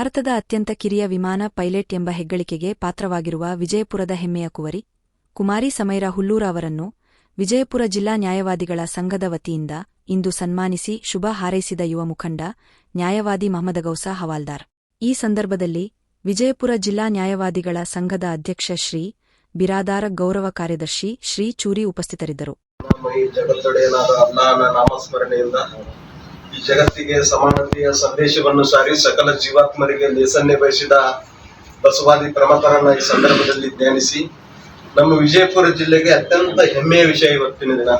ಭಾರತದ ಅತ್ಯಂತ ಕಿರಿಯ ವಿಮಾನ ಪೈಲಟ್ ಎಂಬ ಹೆಗ್ಗಳಿಕೆಗೆ ಪಾತ್ರವಾಗಿರುವ ವಿಜಯಪುರದ ಹೆಮ್ಮೆಯ ಕುವರಿ ಕುಮಾರಿ ಸಮೈರಾ ಹುಲ್ಲೂರ ಅವರನ್ನು ವಿಜಯಪುರ ಜಿಲ್ಲಾ ನ್ಯಾಯವಾದಿಗಳ ಸಂಘದ ವತಿಯಿಂದ ಇಂದು ಸನ್ಮಾನಿಸಿ ಶುಭ ಹಾರೈಸಿದ ಯುವ ಮುಖಂಡ ನ್ಯಾಯವಾದಿ ಮಹಮ್ಮದಗೌಸ ಹವಾಲ್ದಾರ್. ಈ ಸಂದರ್ಭದಲ್ಲಿ ವಿಜಯಪುರ ಜಿಲ್ಲಾ ನ್ಯಾಯವಾದಿಗಳ ಸಂಘದ ಅಧ್ಯಕ್ಷ ಶ್ರೀ ಬಿರಾದಾರ ಗೌರವ ಕಾರ್ಯದರ್ಶಿ ಶ್ರೀ ಚೂರಿ ಉಪಸ್ಥಿತರಿದ್ದರು. ಜಗತ್ತೊಡೆಯನಾದ ಅಲ್ಲಾಹನ ನಾಮಸ್ಮರಣೆಯಿಂದ ಈ ಜಗತ್ತಿಗೆ ಸಮಾನತೆಯ ಸಂದೇಶವನ್ನು ಸಾರಿ ಸಕಲ ಜೀವಾತ್ಮರಿಗೆ ಲೇಸನ್ನೇ ಬಯಸಿದ ಬಸವಾದಿ ಪ್ರಮಥರನ್ನ ಈ ಸಂದರ್ಭದಲ್ಲಿ ಧ್ಯಾನಿಸಿ ನಮ್ಮ ವಿಜಯಪುರ ಜಿಲ್ಲೆಗೆ ಅತ್ಯಂತ ಹೆಮ್ಮೆಯ ವಿಷಯ ಇವತ್ತಿನ ದಿನ.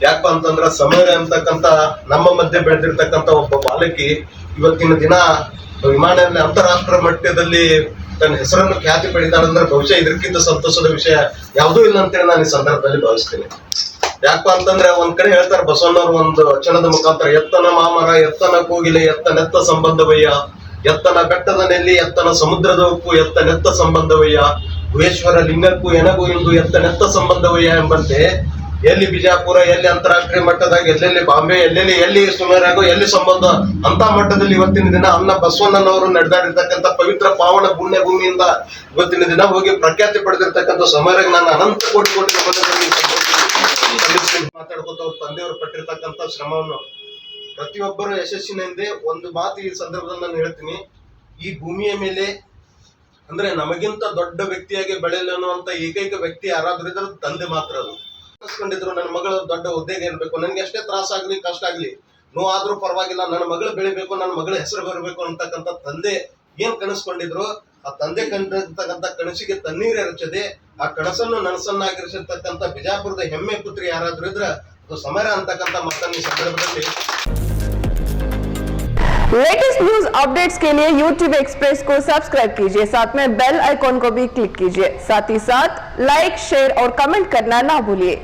ಯಾಕಪ್ಪ ಅಂತಂದ್ರ ಸಮೈರಾ ಅಂತಕ್ಕಂಥ ನಮ್ಮ ಮಧ್ಯೆ ಬೆಳೆದಿರ್ತಕ್ಕಂಥ ಒಬ್ಬ ಬಾಲಕಿ ಇವತ್ತಿನ ದಿನ ವಿಮಾನದಲ್ಲಿ ಅಂತಾರಾಷ್ಟ್ರ ಮಟ್ಟದಲ್ಲಿ ತನ್ನ ಹೆಸರನ್ನು ಖ್ಯಾತಿ ಪಡಿತಾಳಂದ್ರೆ ಬಹುಶಃ ಇದಕ್ಕಿಂತ ಸಂತೋಷದ ವಿಷಯ ಯಾವುದೂ ಇಲ್ಲ ಅಂತೇಳಿ ನಾನು ಈ ಸಂದರ್ಭದಲ್ಲಿ ಭಾವಿಸ್ತೇನೆ. ಯಾಕಪ್ಪ ಅಂತಂದ್ರೆ ಒಂದ್ ಕಡೆ ಹೇಳ್ತಾರೆ ಬಸವಣ್ಣವ್ರ ಒಂದು ವಚನದ ಮುಖಾಂತರ, ಎತ್ತನ ಮಾಮರ ಎತ್ತನ ಕೋಗಿಲೆ ಎತ್ತನೆತ್ತ ಸಂಬಂಧವಯ್ಯ, ಎತ್ತನ ಬೆಟ್ಟದ ನೆಲ್ಲಿ ಎತ್ತನ ಸಮುದ್ರದ ಉಪ್ಪು ಎತ್ತನೆತ್ತ ಸಂಬಂಧವಯ್ಯ, ಗುಹೇಶ್ವರ ಲಿಂಗಕ್ಕೂ ಎನಗೂ ಇಂದು ಎತ್ತನೆತ್ತ ಸಂಬಂಧವಯ್ಯ ಎಂಬಂತೆ ಎಲ್ಲಿ ಬಿಜಾಪುರ, ಎಲ್ಲಿ ಅಂತಾರಾಷ್ಟ್ರೀಯ ಮಟ್ಟದಾಗ, ಎಲ್ಲೆಲ್ಲಿ ಬಾಂಬೆ, ಎಲ್ಲಿ ಸುಮೇರಾಗೋ, ಎಲ್ಲಿ ಸಂಬಂಧ ಅಂತ ಮಟ್ಟದಲ್ಲಿ ಇವತ್ತಿನ ದಿನ ಅನ್ನ ಬಸವಣ್ಣನವರು ನಡೆದಾಡಿರ್ತಕ್ಕಂಥ ಪವಿತ್ರ ಪಾವನ ಪುಣ್ಯ ಭೂಮಿಯಿಂದ ಇವತ್ತಿನ ದಿನ ಹೋಗಿ ಪ್ರಖ್ಯಾತಿ ಪಡೆದಿರ್ತಕ್ಕಂಥ ಸಮೈರಾಗ ನಾನು ಅನಂತ ಕೋಟಿ ಮಾತಾಡ್ಕೊತ ಅವ್ರ ತಂದೆಯವರು ಪಟ್ಟಿರ್ತಕ್ಕಂಥ ಶ್ರಮವನ್ನು ಪ್ರತಿಯೊಬ್ಬರು ಯಶಸ್ಸಿನ ಹಿಂದೆ ಒಂದು ಮಾತು ಈ ಸಂದರ್ಭದಲ್ಲಿ ನಾನು ಹೇಳ್ತೀನಿ. ಈ ಭೂಮಿಯ ಮೇಲೆ ಅಂದ್ರೆ ನಮಗಿಂತ ದೊಡ್ಡ ವ್ಯಕ್ತಿಯಾಗಿ ಬೆಳೆಯಲು ಅನ್ನುವಂತ ಏಕೈಕ ವ್ಯಕ್ತಿ ಯಾರಾದ್ರೂ ಇದ್ರೆ ತಂದೆ ಮಾತ್ರ. ಅದು ಕನಸ್ಕೊಂಡಿದ್ರು ನನ್ನ ಮಗಳು ದೊಡ್ಡ ಹುದ್ದೆಗೆ ಇರಬೇಕು, ನನಗೆ ಎಷ್ಟೇ ತ್ರಾಸಾಗ್ಲಿ ಕಷ್ಟ ಆಗ್ಲಿ ನೋವಾದ್ರೂ ಪರವಾಗಿಲ್ಲ, ನನ್ನ ಮಗಳು ಬೆಳಿಬೇಕು, ನನ್ನ ಮಗಳ ಹೆಸರು ಬರಬೇಕು ಅಂತಕ್ಕಂಥ ತಂದೆ ಏನ್ ಕನಸ್ಕೊಂಡಿದ್ರು, ಆ ತಂದೆ ಕಂಡಿರ್ತಕ್ಕಂಥ ಕನಸಿಗೆ ತಣ್ಣೀರು ಎರಚದೆ ಆ ಕನಸನ್ನು ನನಸನ್ನಾಗಿರಿಸಿರ್ತಕ್ಕಂಥ ಬಿಜಾಪುರದ ಹೆಮ್ಮೆ ಪುತ್ರಿ ಯಾರಾದ್ರೂ ಇದ್ರೆ ಅದು ಸಮೈರಾ ಅಂತಕ್ಕಂಥ ಮಾತನ್ನ ಈ ಸಂದರ್ಭದಲ್ಲಿ. लेटेस्ट न्यूज अपडेट्स के लिए YouTube एक्सप्रेस को सब्सक्राइब कीजिए, साथ में बेल आइकॉन को भी क्लिक कीजिए, साथ ही साथ लाइक शेयर और कमेंट करना ना भूलिए।